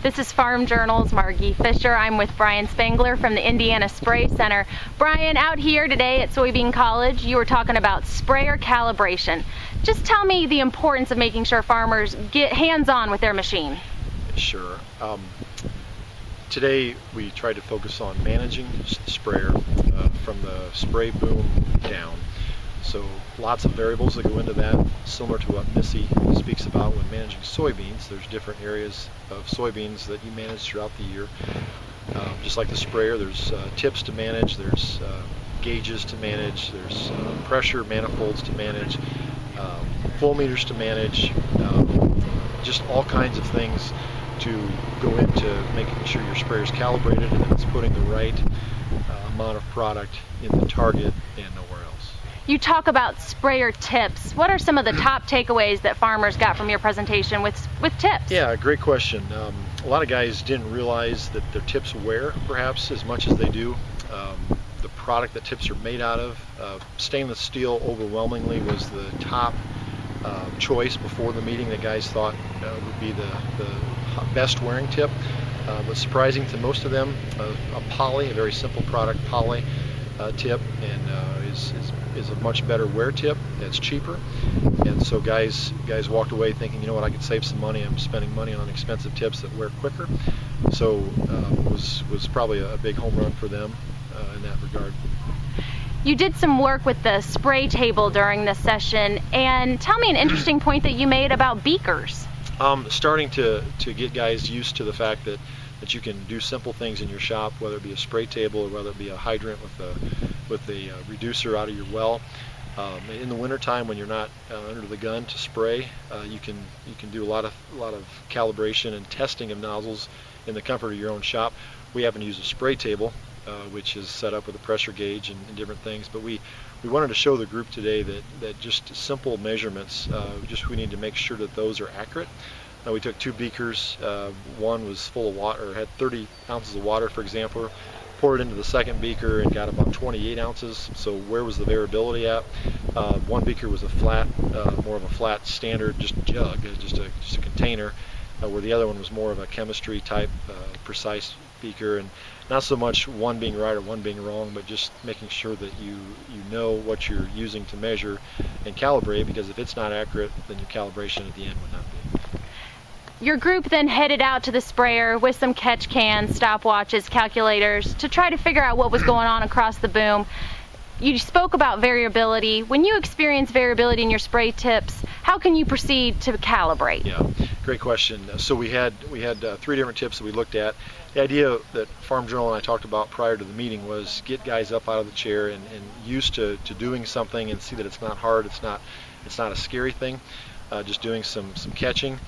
This is Farm Journal's Margie Fisher. I'm with Brian Spangler from the Indiana Spray Center. Brian, out here today at Soybean College, you were talking about sprayer calibration. Just tell me the importance of making sure farmers get hands-on with their machine. Sure. Today we tried to focus on managing the sprayer from the spray boom down. So lots of variables that go into that, similar to what Missy speaks about when managing soybeans. There's different areas of soybeans that you manage throughout the year. Just like the sprayer, there's tips to manage, there's gauges to manage, there's pressure manifolds to manage, flow meters to manage, just all kinds of things to go into making sure your sprayer is calibrated and it's putting the right amount of product in the target and nowhere else. You talk about sprayer tips. What are some of the top takeaways that farmers got from your presentation with tips? Yeah, great question. A lot of guys didn't realize that their tips wear perhaps as much as they do. The product that tips are made out of, stainless steel overwhelmingly was the top choice before the meeting that guys thought would be the best wearing tip. But surprising to most of them, a poly, a very simple product, poly tip, and is a much better wear tip. It's cheaper, and so guys walked away thinking, you know what, I could save some money. I'm spending money on expensive tips that wear quicker. So was probably a big home run for them in that regard. You did some work with the spray table during this session, and tell me an interesting point that you made about beakers. Starting to get guys used to the fact that you can do simple things in your shop, whether it be a spray table or whether it be a hydrant with a reducer out of your well. In the wintertime, when you're not under the gun to spray, you can do a lot of calibration and testing of nozzles in the comfort of your own shop. We happen to use a spray table, which is set up with a pressure gauge and different things, but we wanted to show the group today that just simple measurements, we need to make sure that those are accurate. We took two beakers. One was full of water, had 30 ounces of water, for example. Poured it into the second beaker and got about 28 ounces. So where was the variability at? One beaker was a flat, more of a flat standard, just jug, just a container, where the other one was more of a chemistry type, precise beaker, and not so much one being right or one being wrong, but just making sure that you know what you're using to measure and calibrate, because if it's not accurate, then your calibration at the end would not be. Your group then headed out to the sprayer with some catch cans, stopwatches, calculators to try to figure out what was going on across the boom. You spoke about variability. When you experience variability in your spray tips, how can you proceed to calibrate? Yeah, great question. So we had three different tips that we looked at. The idea that Farm Journal and I talked about prior to the meeting was get guys up out of the chair and used to doing something and see that it's not hard, it's not a scary thing, just doing some catching.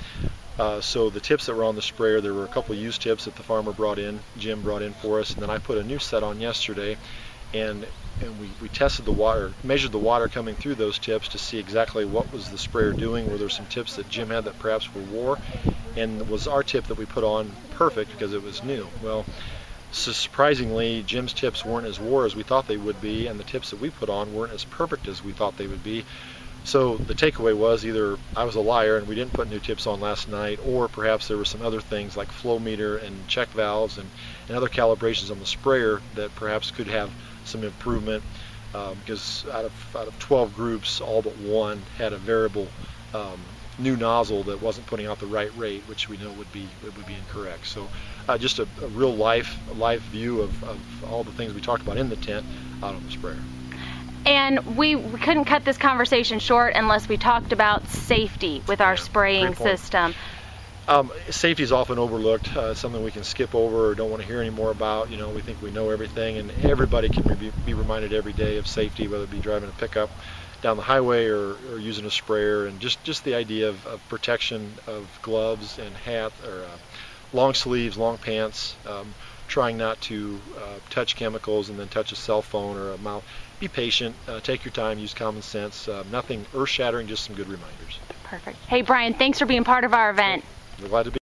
So the tips that were on the sprayer, there were a couple of used tips that the farmer brought in, Jim brought in for us, and then I put a new set on yesterday, and we tested the water, measured the water coming through those tips to see exactly what was the sprayer doing. Were there some tips that Jim had that perhaps were wore, and was our tip that we put on perfect because it was new? Well, so surprisingly, Jim's tips weren't as wore as we thought they would be, and the tips that we put on weren't as perfect as we thought they would be. So the takeaway was either I was a liar and we didn't put new tips on last night, or perhaps there were some other things like flow meter and check valves and other calibrations on the sprayer that perhaps could have some improvement, because out of 12 groups, all but one had a variable new nozzle that wasn't putting out the right rate, which we know would be incorrect. So just a real live view of all the things we talked about in the tent out on the sprayer. And we couldn't cut this conversation short unless we talked about safety with our spraying system. Safety is often overlooked, something we can skip over or don't want to hear any more about. You know, we think we know everything, and everybody can be reminded every day of safety, whether it be driving a pickup down the highway or using a sprayer, and just the idea of protection of gloves and hat, or long sleeves, long pants, trying not to touch chemicals and then touch a cell phone or a mouth. Be patient, take your time, use common sense, nothing earth-shattering, just some good reminders. Perfect. Hey Brian, thanks for being part of our event. We're glad to be